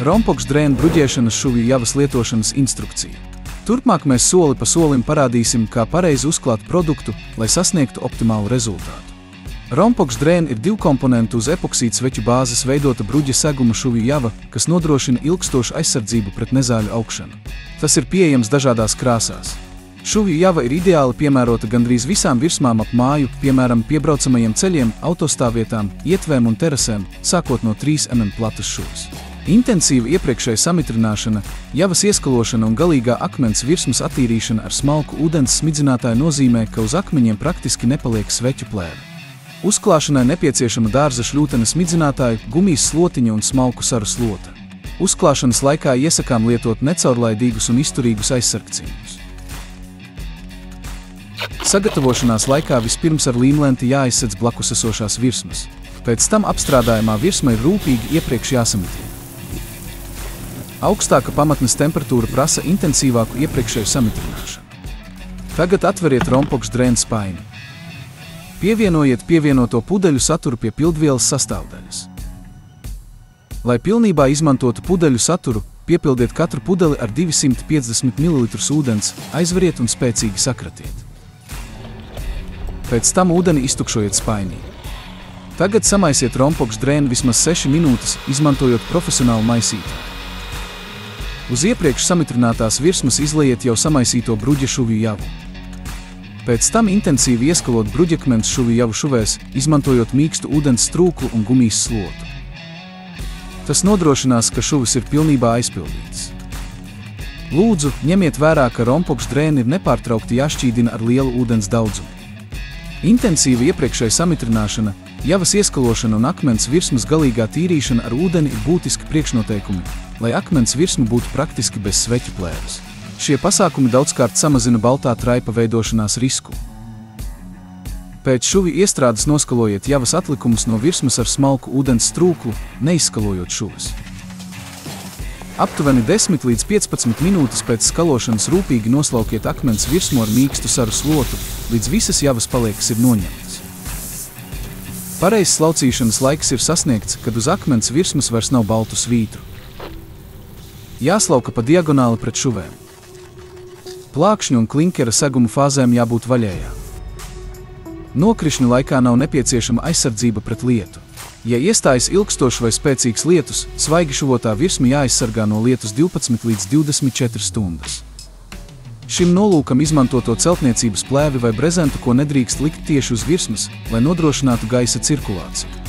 Rompoks drēna bruģēšanas šuvju javas lietošanas instrukcija. Turpmāk mēs soli pa solim parādīsim, kā pareizi uzklāt produktu, lai sasniegtu optimālu rezultātu. Rompoks drēna ir divkomponentu uz epoksīdu sveķu bāzes veidota bruģa seguma šuvju java, kas nodrošina ilgstošu aizsardzību pret nezāļu augšanu. Tas ir pieejams dažādās krāsās. Šuvju java ir ideāli piemērota gandrīz visām virsmām ap māju, piemēram, piebraucamajiem ceļiem, autostāvvietām, ietvēm un terasēm, sākot no 3 mm platas šuvas. Intensīva iepriekšēja samitrināšana, javas ieskalošana un galīgā akmens virsmas attīrīšana ar smalku ūdens smidzinātāju nozīmē, ka uz akmeņiem praktiski nepaliek sveķu plēve. Uzklāšanai nepieciešama dārza šļūtene smidzinātāju, gumijas slotiņa un smalku saru slota. Uzklāšanas laikā iesakām lietot necaurlaidīgus un izturīgus aizsargcīņus. Sagatavošanās laikā vispirms ar līmlenti jāizsedz blakus esošās virsmas. Pēc tam apstrādājumā virsma ir rūpīgi iepriekš jāsamitina. Augstāka pamatnes temperatūra prasa intensīvāku iepriekšēju samitrināšanu. Tagad atveriet Rompoks drēna spaini. Pievienojiet pievienoto pudeļu saturu pie pildvielas sastāvdaļas. Lai pilnībā izmantotu pudeļu saturu, piepildiet katru pudeli ar 250 ml ūdens, aizveriet un spēcīgi sakratiet. Pēc tam ūdeni iztukšojiet spainī. Tagad samaisiet Rompoks drēnu vismaz 6 minūtes, izmantojot profesionālu maisītāju. Uz iepriekš samitrinātās virsmas izlejiet jau samaisīto bruģa šuvju javu. Pēc tam intensīvi ieskalot bruģakmens šuvju javu šuvēs, izmantojot mīkstu ūdens strūklu un gumijas slotu. Tas nodrošinās, ka šuvis ir pilnībā aizpildīts. Lūdzu, ņemiet vērā, ka Rompoks drēna ir nepārtraukti jāšķīdina ar lielu ūdens daudzumu. Intensīva iepriekšēja samitrināšana, javas ieskalošana un akmens virsmas galīgā tīrīšana ar ūdeni ir būtiski priekšnoteikumi, lai akmens virsma būtu praktiski bez sveķu plēves. Šie pasākumi daudzkārt samazina baltā traipa veidošanās risku. Pēc šuvju iestrādes noskalojiet javas atlikumus no virsmas ar smalku ūdens strūklu, neizskalojot šuvis. Aptuveni 10 līdz 15 minūtes pēc skalošanas rūpīgi noslaukiet akmens virsmu ar mīkstu saru slotu, līdz visas javas paliekas ir noņemtas. Pareizs slaucīšanas laiks ir sasniegts, kad uz akmens virsmas vairs nav baltu svītru. Jāslauka pa diagonāli pret šuvēm. Plākšņu un klinkera seguma fāzēm jābūt vaļējām. Nokrišņu laikā nav nepieciešama aizsardzība pret lietu. Ja iestājas ilgstošs vai spēcīgs lietus, svaigi šuvotā virsma jāaizsargā no lietus 12 līdz 24 stundas. Šim nolūkam izmantoto celtniecības plēvi vai brezentu, ko nedrīkst likt tieši uz virsmas, lai nodrošinātu gaisa cirkulāciju.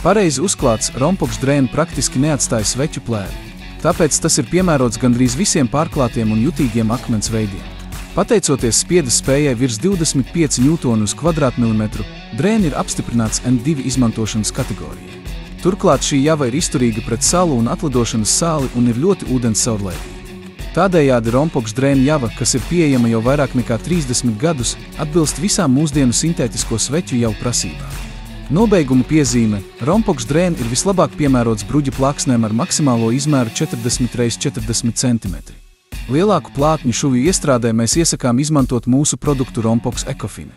Pareizi uzklāts Rompoks drēna praktiski neatstāja sveķu plēvi, tāpēc tas ir piemērots gandrīz visiem pārklātiem un jutīgiem akmens veidiem. Pateicoties spiedes spējai virs 25 N uz kvadrātmilimetru, drēna ir apstiprināts N2 izmantošanas kategorijai. Turklāt šī java ir izturīga pret salu un atlidošanas sāli un ir ļoti ūdens caurlaidīga. Tādējādi Rompoks drēna java, kas ir pieejama jau vairāk nekā 30 gadus, atbilst visām mūsdienu sintētisko sveķu jau prasībām. Nobeiguma piezīme – Rompoks drēna ir vislabāk piemērots bruģa plāksnēm ar maksimālo izmēru 40 x 40 cm. Lielāku plātņu šuvju iestrādē mēs iesakām izmantot mūsu produktu Rompoks Ecofine.